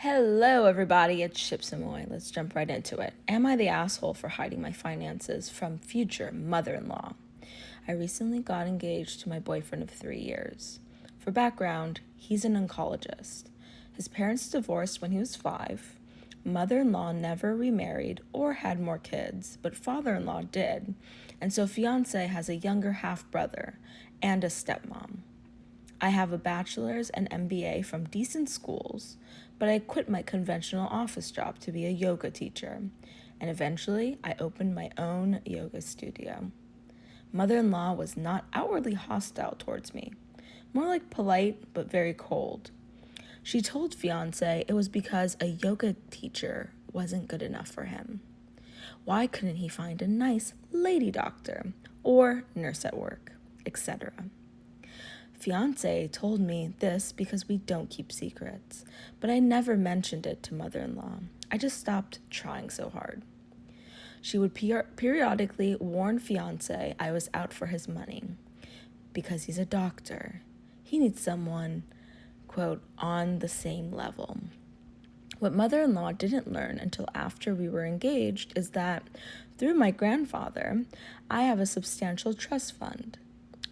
Hello, everybody. It's Shipsamoy. Let's jump right into it. Am I the asshole for hiding my finances from future mother-in-law? I recently got engaged to my boyfriend of 3 years. For background, he's an oncologist. His parents divorced when he was 5. Mother-in-law never remarried or had more kids, but father-in-law did. And so fiance has a younger half-brother and a stepmom. I have a bachelor's and MBA from decent schools, but I quit my conventional office job to be a yoga teacher, and eventually I opened my own yoga studio. Mother-in-law was not outwardly hostile towards me, more like polite but very cold. She told fiance it was because a yoga teacher wasn't good enough for him. Why couldn't he find a nice lady doctor or nurse at work, etc.? Fiance told me this because we don't keep secrets, but I never mentioned it to mother-in-law. I just stopped trying so hard. She would periodically warn fiance I was out for his money because he's a doctor. He needs someone, quote, on the same level. What mother-in-law didn't learn until after we were engaged is that through my grandfather, I have a substantial trust fund.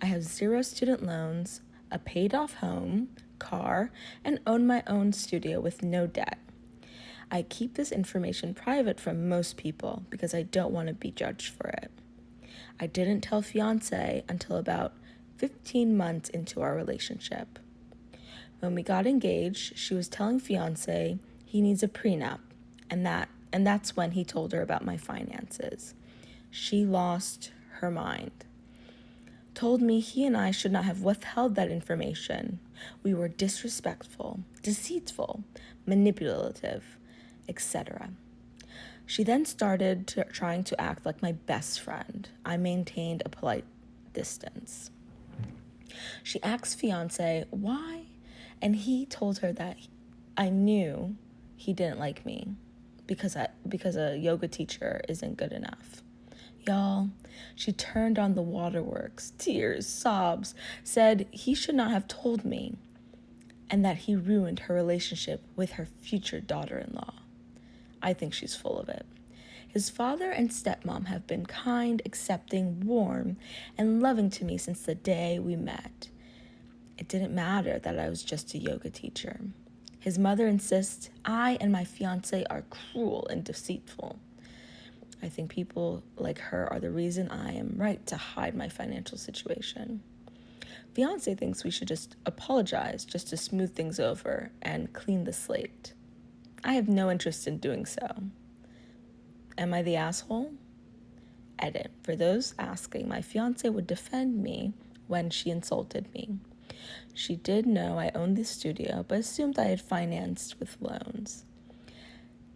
I have 0 student loans, a paid-off home, car, and own my own studio with no debt. I keep this information private from most people because I don't want to be judged for it. I didn't tell fiance until about 15 months into our relationship. When we got engaged, she was telling fiance he needs a prenup, and that's when he told her about my finances. She lost her mind. Told me he and I should not have withheld that information. We were disrespectful, deceitful, manipulative, etc. She then started trying to act like my best friend. I maintained a polite distance. She asked fiance why, and he told her that I knew he didn't like me because a yoga teacher isn't good enough. Y'all, she turned on the waterworks, tears, sobs, said he should not have told me, and that he ruined her relationship with her future daughter-in-law. I think she's full of it. His father and stepmom have been kind, accepting, warm, and loving to me since the day we met. It didn't matter that I was just a yoga teacher. His mother insists I and my fiance are cruel and deceitful. I think people like her are the reason I am right to hide my financial situation. Fiance thinks we should just apologize just to smooth things over and clean the slate. I have no interest in doing so. Am I the asshole? Edit. For those asking, my fiance would defend me when she insulted me. She did know I owned the studio, but assumed I had financed with loans.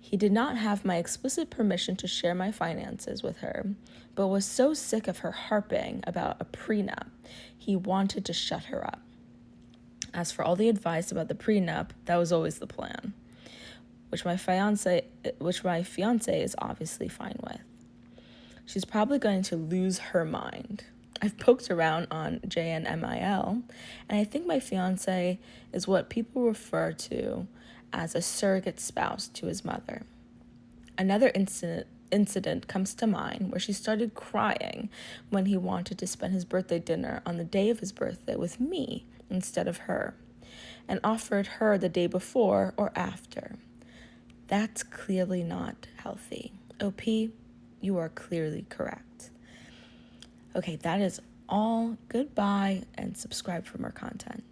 He did not have my explicit permission to share my finances with her, but was so sick of her harping about a prenup, he wanted to shut her up. As for all the advice about the prenup, that was always the plan, which my fiance is obviously fine with. She's probably going to lose her mind. I've poked around on JNMIL, and I think my fiance is what people refer to as a surrogate spouse to his mother. Another incident comes to mind where she started crying when he wanted to spend his birthday dinner on the day of his birthday with me instead of her, and offered her the day before or after. That's clearly not healthy. OP, you are clearly correct. Okay, that is all. Goodbye, and subscribe for more content.